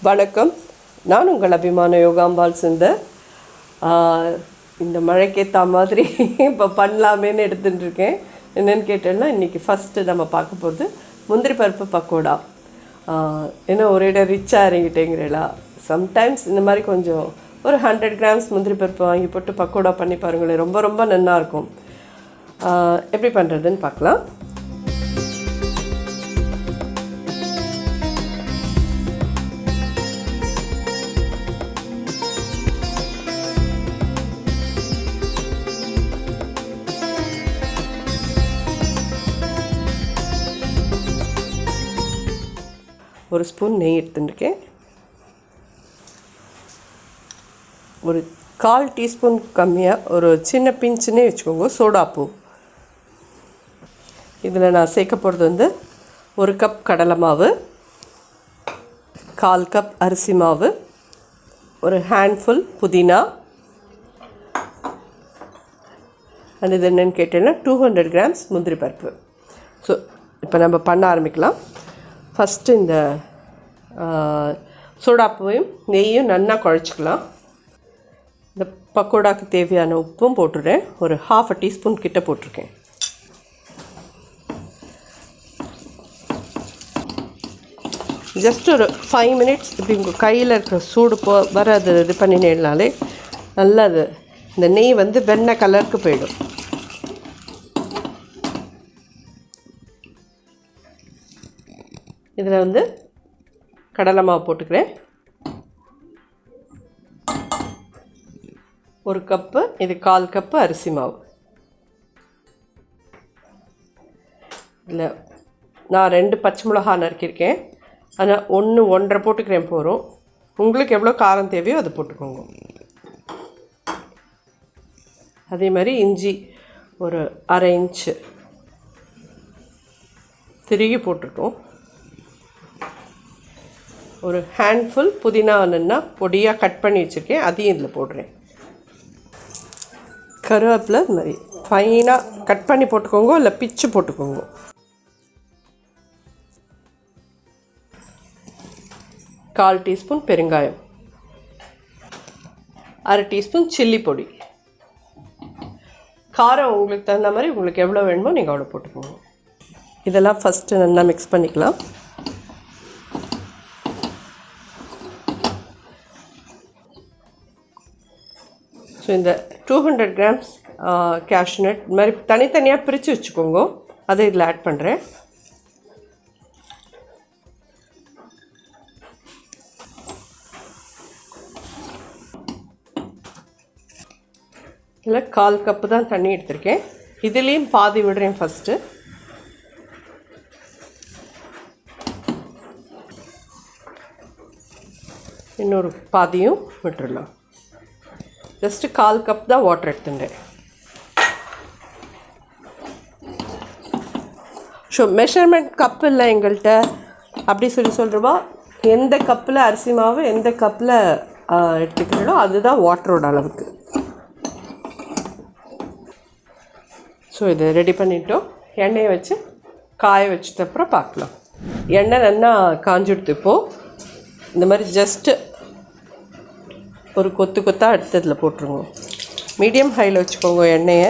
வணக்கம். நான் உங்கள் அபிமான யோகாம்பால் சுந்தர். இந்த மழைக்கேற்ற மாதிரி இப்போ பண்ணலாமேன்னு எடுத்துகிட்டு இருக்கேன். என்னென்னு கேட்டேன்னா, இன்றைக்கி ஃபஸ்ட்டு நம்ம பார்க்க போகிறது முந்திரி பருப்பு பக்கோடா. ஏன்னா ஒரேட ரிச்சாக இறங்கிட்டேங்கிறீங்களா? சம்டைம்ஸ் இந்த மாதிரி கொஞ்சம் ஒரு 100 கிராம்ஸ் முந்திரி பருப்பு வாங்கி போட்டு பக்கோடா பண்ணி பாருங்களேன், ரொம்ப ரொம்ப நல்லாயிருக்கும். எப்படி பண்ணுறதுன்னு பார்க்கலாம். ஒரு ஸ்பூன் நெய் எடுத்துட்டுருக்கேன். ஒரு 1/4 டீஸ்பூன் கம்மியாக ஒரு சின்ன பிஞ்சுன்னே வச்சுக்கோங்க சோடாப்பூ. இதில் நான் சேர்க்க போகிறது 1 கப் கடலை மாவு, 1/4 கப் அரிசி மாவு, ஒரு ஹேண்ட்ஃபுல் புதினா, அண்ட் இது என்னென்னு கேட்டேன்னா 200 கிராம்ஸ் முந்திரி பருப்பு. ஸோ இப்போ நம்ம பண்ண ஆரம்பிக்கலாம். ஃபஸ்ட்டு இந்த சோடாப்பூவையும் நெய்யும் நல்லா குழச்சிக்கலாம். இந்த பக்கோடாக்கு தேவையான உப்பும் போட்டுடுறேன். ஒரு 1/2 டீஸ்பூன் கிட்ட போட்டிருக்கேன். ஜஸ்ட் ஒரு 5 மினிட்ஸ் இப்படி உங்கள் கையில் இருக்கிற சூடு வர அது இது பண்ணினேனாலே நல்லா அது இந்த நெய் வெண்ணெய் கலருக்கு போயிடும். இதில் கடலை மாவு போட்டுக்கிறேன். 1 கப்பு, இது 1/4 கப்பு அரிசி மாவு. இதில் நான் 2 பச்சை மிளகாய் நறுக்கியிருக்கேன். ஆனால் 1-1.5 போட்டுக்கிறேன் போகிறோம். உங்களுக்கு எவ்வளோ காரம் தேவையோ அதை போட்டுக்கோங்க. அதே மாதிரி இஞ்சி ஒரு 1/2 இன்ச்சு திருகி போட்டிருக்கோம். ஒரு ஹேண்ட்ஃபுல் புதினா பொடியாக கட் பண்ணி வச்சுருக்கேன், அதையும் இதில் போடுறேன். கருவேப்பிலை இந்த மாதிரி ஃபைனாக கட் பண்ணி போட்டுக்கோங்க, இல்லை பிச்சு போட்டுக்கோங்க. கால் டீஸ்பூன் பெருங்காயம், 1/2 டீஸ்பூன் சில்லி பொடி. காரம் உங்களுக்கு தகுந்த மாதிரி உங்களுக்கு எவ்வளோ வேணுமோ நீங்கள் அவ்வளோ போட்டுக்கோங்க. இதெல்லாம் ஃபஸ்ட்டு நல்லா மிக்ஸ் பண்ணிக்கலாம். ஸோ இந்த 200 கிராம்ஸ் கேஷ்யூ நட் இது மாதிரி தனித்தனியாக பிரித்து வச்சுக்கோங்க. அதை இதில் ஆட் பண்ணுறேன். இதில் 1/4 கப்பு தான் தண்ணி எடுத்திருக்கேன். இதுலேயும் பாதி விடுறேன் ஃபஸ்ட்டு. இன்னொரு பாதியும் விட்டுடலாம். ஜஸ்ட்டு 1/4 கப் தான் வாட்டர் எடுத்துட்டேன். ஸோ மெஷர்மெண்ட் கப் இல்லை எங்கள்கிட்ட, அப்படி சொல்கிறவா எந்த கப்பில் அரிசி மாவு எந்த கப்பில் எடுத்துக்கிறீங்களோ அதுதான் வாட்டரோட அளவுக்கு. ஸோ இதை ரெடி பண்ணிட்டோம். எண்ணெயை வச்சு காய வச்சதுக்கப்புறம் பார்க்கலாம். எண்ணெய் நல்லா காஞ்சுடுத்து. இப்போது இந்த மாதிரி ஜஸ்ட்டு ஒரு கொத்து கொத்தாக எடுத்ததில் போட்டுருங்க. மீடியம் ஹையில் வச்சுக்கோங்க எண்ணெயை.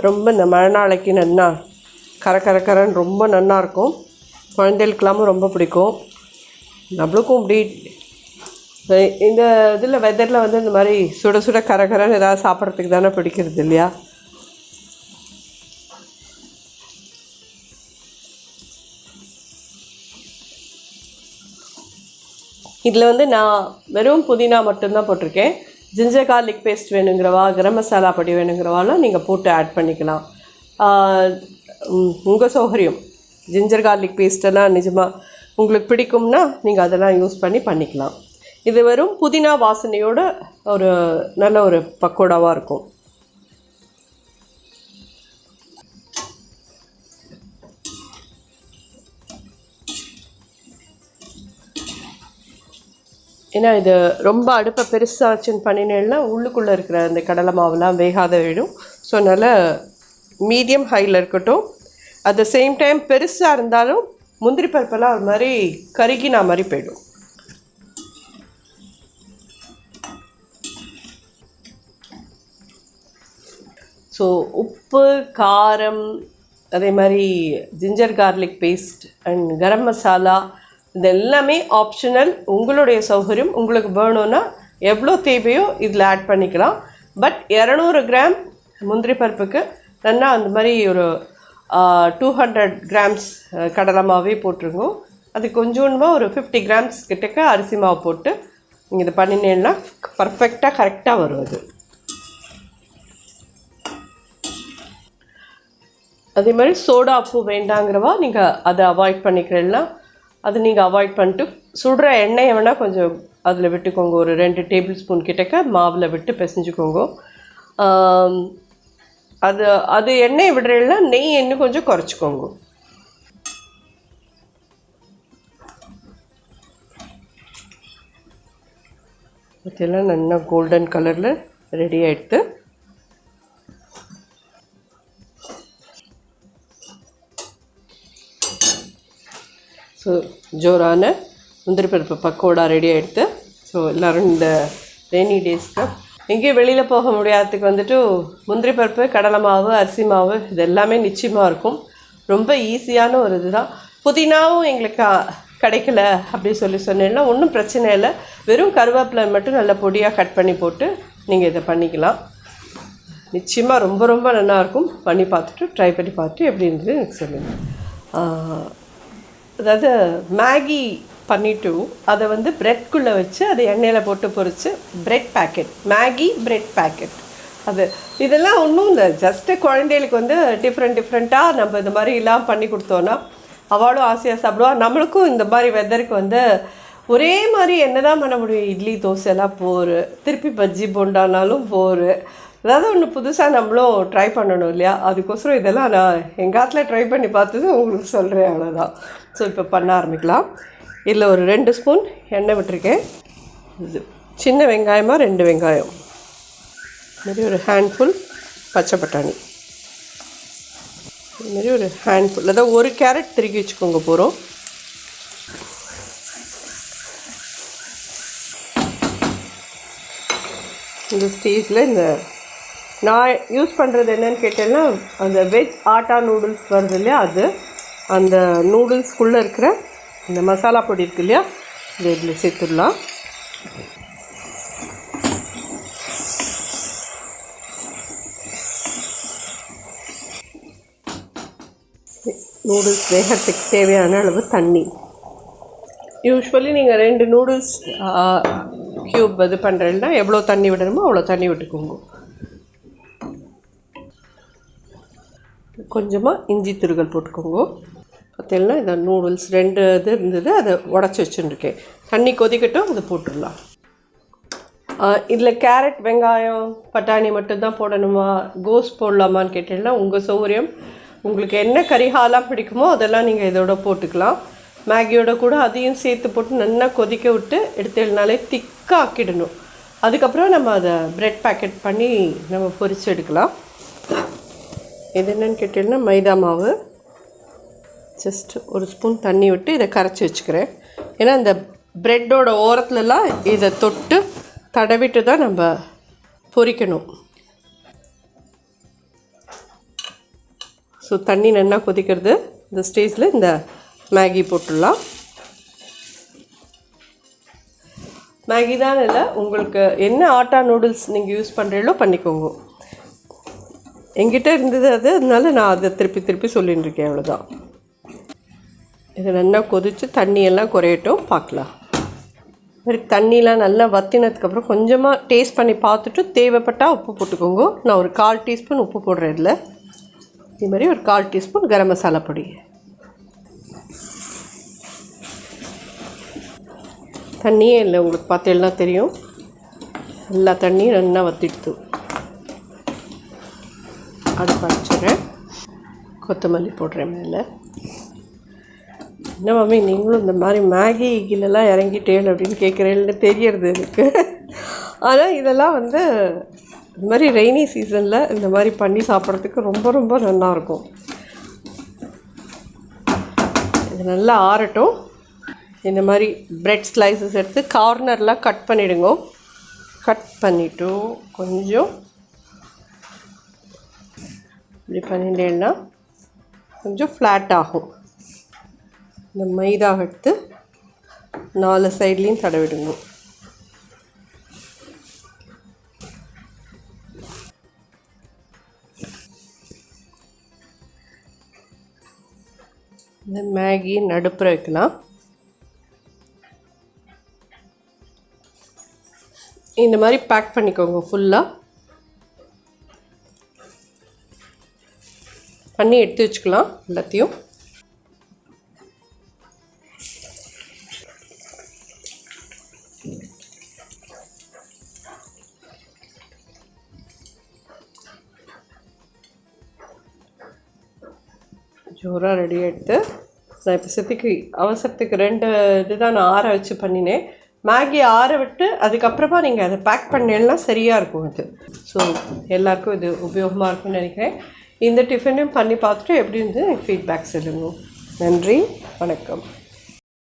ரொம்ப இந்த மழை நாளைக்கு நல்லா கரன்னு ரொம்ப நல்லாயிருக்கும். குழந்தைகளுக்கெல்லாமும் ரொம்ப பிடிக்கும். நம்மளுக்கும் இப்படி இந்த இதில் வெதரில் இந்த மாதிரி சுட சுட கரன்னு ஏதாவது சாப்பிட்றதுக்கு தானே பிடிக்கிறது இல்லையா? இதில் நான் வெறும் புதினா மட்டும்தான் போட்டிருக்கேன். Ginger garlic paste வேணுங்கிறவா, garam masala பொடி வேணுங்கிறவாலாம் நீங்கள் போட்டு ஆட் பண்ணிக்கலாம். உங்கள் சௌகரியம். ஜிஞ்சர் கார்லிக் பேஸ்ட்டெல்லாம் நிஜமாக உங்களுக்கு பிடிக்கும்னா நீங்கள் அதெல்லாம் யூஸ் பண்ணிக்கலாம். இது வெறும் புதினா வாசனையோட ஒரு நல்ல ஒரு பக்கோடாவாக இருக்கும். ஏன்னா இது ரொம்ப அடுப்பை பெருசாக வச்சுன்னு பண்ணினேன்னா உள்ளுக்குள்ளே இருக்கிற அந்த கடலை மாவுலாம் வேகாத விடும். ஸோ அதனால் மீடியம் ஹையில் இருக்கட்டும். அட் த சேம் டைம் பெருசாக இருந்தாலும் முந்திரி பருப்பெல்லாம் ஒரு மாதிரி கருகினா மாதிரி போயிடும். ஸோ உப்பு, காரம், அதே மாதிரி ginger garlic paste and garam masala இது எல்லாமே ஆப்ஷனல். உங்களுடைய சௌகரியம். உங்களுக்கு வேணும்னா எவ்வளோ தேவையோ இதில் ஆட் பண்ணிக்கலாம். பட் 200 கிராம் முந்திரி பருப்புக்கு நல்லா அந்த மாதிரி ஒரு 200 கிராம்ஸ் கடலை மாவே போட்டுருங்க. அது கொஞ்சோண்டுமா ஒரு 50 கிராம்ஸ் கிட்டக்க அரிசி மாவு போட்டு நீங்கள் இதை பண்ணினீங்கன்னா பர்ஃபெக்டாக கரெக்டாக வரும். அது அதே மாதிரி சோடா உப்பு வேண்டாங்கிறவா நீங்கள் அதை அவாய்ட் பண்ணிக்கிறீங்களா, அது நீங்கள் அவாய்ட் பண்ணிட்டு சுடுற எண்ணெயை வேணால் கொஞ்சம் அதில் விட்டுக்கோங்க. ஒரு 2 டேபிள் ஸ்பூன் கிட்டக்க மாவில் விட்டு பிசைஞ்சுக்கோங்க. அது எண்ணெயை விடுறீங்களா நெய் இன்னும் கொஞ்சம் குறைச்சிக்கோங்க. இதெல்லாம் நல்லா கோல்டன் கலரில் ரெடி ஆகிடுது. ஸோ ஜோரான முந்திரி பருப்பு பக்கோடா ரெடி ஆகிடுது. ஸோ எல்லோரும் இந்த ரெய்னி டேஸ்க்கு எங்கேயும் வெளியில் போக முடியாததுக்கு வந்துட்டு முந்திரி பருப்பு, கடலை மாவு, அரிசி மாவு இது எல்லாமே நிச்சயமாக இருக்கும். ரொம்ப ஈஸியான ஒரு இதுதான். புதினாவும் எங்களுக்கு கிடைக்கல அப்படி சொன்னீங்கன்னா ஒன்றும் பிரச்சனை இல்லை. வெறும் கருவேப்பிலை மட்டும் நல்ல பொடியாக கட் பண்ணி போட்டு நீங்கள் இதை பண்ணிக்கலாம். நிச்சயமாக ரொம்ப ரொம்ப நல்லாயிருக்கும். பண்ணி பார்த்துட்டு ட்ரை பண்ணி பார்த்துட்டு எப்படி இருந்தது எனக்கு சொல்லுங்கள். அதாவது மேகி பண்ணிவிட்டு அதை வந்து ப்ரெட்குள்ளே வச்சு அதை எண்ணெயில் போட்டு பொரித்து bread packet, Maggi bread packet, அது இதெல்லாம் ஒன்றும் இல்லை. ஜஸ்ட்டு குழந்தைகளுக்கு வந்து டிஃப்ரெண்ட்டாக நம்ம இந்த மாதிரிலாம் பண்ணி கொடுத்தோன்னா அவளும் ஆசையாக சாப்பிடுவா. நம்மளுக்கும் இந்த மாதிரி வெதருக்கு வந்து ஒரே மாதிரி என்ன தான் பண்ண முடியும். இட்லி தோசைலாம் போரு, திருப்பி பஜ்ஜி போண்டானாலும் போரு. அதாவது ஒன்று புதுசாக நம்மளும் ட்ரை பண்ணணும் இல்லையா. அதுக்கோசரம் இதெல்லாம் நான் எங்கள் காலத்தில் ட்ரை பண்ணி பார்த்தது உங்களுக்கு சொல்கிறேன், அவ்வளோதான். ஸோ இப்போ பண்ண ஆரம்பிக்கலாம். இதில் ஒரு 2 ஸ்பூன் எண்ணெய் விட்டுருக்கேன். இது சின்ன வெங்காயமாக 2 வெங்காயம், இதுமாரி ஒரு ஹேண்ட்ஃபுல் பச்சை பட்டாணி, இதுமாரி ஒரு ஹேண்ட்ஃபுல், அதாவது 1 கேரட் திருக்கி வச்சுக்கோங்க போகிறோம். இந்த ஸ்டேஜில் இந்த நான் யூஸ் பண்ணுறது என்னென்னு கேட்டேன்னா அந்த வெஜ் ஆட்டா நூடுல்ஸ் வருது இல்லையா, அது அந்த நூடுல்ஸ்குள்ளே இருக்கிற இந்த மசாலா பொடி இருக்கு இல்லையா, இதை இதில் சேர்த்துடலாம். நூடுல்ஸ் வேகிறதுக்கு தேவையான அளவு தண்ணி. யூஸ்வலி நீங்கள் 2 நூடுல்ஸ் க்யூப் இது பண்ணுறீங்கன்னா எவ்வளோ தண்ணி விடணுமோ அவ்வளோ தண்ணி விட்டுக்கோங்க. கொஞ்சமாக இஞ்சி துருகல் போட்டுக்கோங்க. பார்த்தீங்கன்னா இந்த நூடுல்ஸ் 2 இது இருந்தது, அதை உடச்சி வச்சுருக்கேன். தண்ணி கொதிக்கட்டும், அதை போட்டுடலாம். இதில் கேரட், வெங்காயம், பட்டாணி மட்டும்தான் போடணுமா, கோஸ் போடலாமான்னு கேட்டீங்கன்னா உங்கள் சௌகரியம். உங்களுக்கு என்ன கரிஹாலாம் பிடிக்குமோ அதெல்லாம் நீங்கள் இதோட போட்டுக்கலாம். மேகியோட கூட அதையும் சேர்த்து போட்டு நல்லா கொதிக்க விட்டு எடுத்துனாலே திக்காக ஆக்கிடணும். அதுக்கப்புறம் நம்ம அதை ப்ரெட் பேக்கெட் பண்ணி நம்ம பொரித்து எடுக்கலாம். இது என்னென்னு கேட்டீங்கன்னா மைதா மாவு, ஜஸ்ட் 1 ஸ்பூன் தண்ணி விட்டு இதை கரைச்சி வச்சுக்கிறேன். ஏன்னா இந்த ப்ரெட்டோட ஓரத்துலலாம் இதை தொட்டு தடவிட்டு தான் நம்ம பொரிக்கணும். ஸோ தண்ணி நல்லா கொதிக்கிறது. இந்த ஸ்டேஜில் இந்த மேகி போட்டுடலாம். மேகி தான் இல்லை, உங்களுக்கு என்ன ஆட்டா நூடுல்ஸ் நீங்கள் யூஸ் பண்ணுறீங்களோ பண்ணிக்கோங்க. என்கிட்ட இருந்தது அது, அதனால நான் அதை திருப்பி சொல்லின்னு இருக்கேன், அவ்வளோதான். இது நல்லா கொதித்து தண்ணியெல்லாம் குறையட்டும், பார்க்கலாம். மாதிரி தண்ணிலாம் நல்லா வற்றினதுக்கப்புறம் கொஞ்சமாக டேஸ்ட் பண்ணி பார்த்துட்டு தேவைப்பட்டால் உப்பு போட்டுக்கோங்க. நான் ஒரு 1/4 டீஸ்பூன் உப்பு போடுறேன் இதில். இதே மாதிரி ஒரு 1/4 டீஸ்பூன் கரம் மசாலா பொடி. தண்ணியே இல்லை, உங்களுக்கு பார்த்தீங்கன்னா தெரியும், எல்லா தண்ணியும் நல்லா வற்றிடுத்து. அடுப்பு அரைச்சிடுறேன், கொத்தமல்லி போடுறேன் மேலே. என்ன மம்மி நீங்களும் இந்த மாதிரி மேகி கீழெல்லாம் இறங்கிட்டேன் அப்படின்னு கேட்குறேன்னு தெரியறது எனக்கு. ஆனால் இதெல்லாம் வந்து இந்த மாதிரி ரெய்னி சீசனில் இந்த மாதிரி பண்ணி சாப்பிட்றதுக்கு ரொம்ப ரொம்ப நல்லாயிருக்கும். இது நல்லா ஆறட்டும். இந்த மாதிரி பிரெட் ஸ்லைசஸ் எடுத்து கார்னர்லாம் கட் பண்ணிவிடுங்க. கட் பண்ணிவிட்டு கொஞ்சம் இப்படி பண்ணிட்டேன்னா கொஞ்சம் ஃப்ளாட் ஆகும். இந்த மைதா எடுத்து 4 சைட்லேயும் தடவிடுங்க. இந்த மேகி நடுப்புற வைக்கலாம். இந்த மாதிரி பேக் பண்ணிக்கோங்க. ஃபுல்லாக பண்ணி எடுத்து வச்சுக்கலாம் எல்லாத்தையும். ஜோராக ரெடி ஆகிடுது. நான் இப்போ சித்திக்கு அவசரத்துக்கு 2 இதுதான் நான் ஆற வச்சு பண்ணினேன். மேகி ஆற விட்டு அதுக்கப்புறமா நீங்கள் அதை பேக் பண்ணேன்னா சரியாக இருக்கும் அது. ஸோ எல்லாருக்கும் இது உபயோகமாக இருக்கும்னு நினைக்கிறேன். இந்த டிஃபனையும் பண்ணி பார்த்துட்டு எப்படி இருந்து ஃபீட்பேக் சொல்லுங்க. நன்றி, வணக்கம்.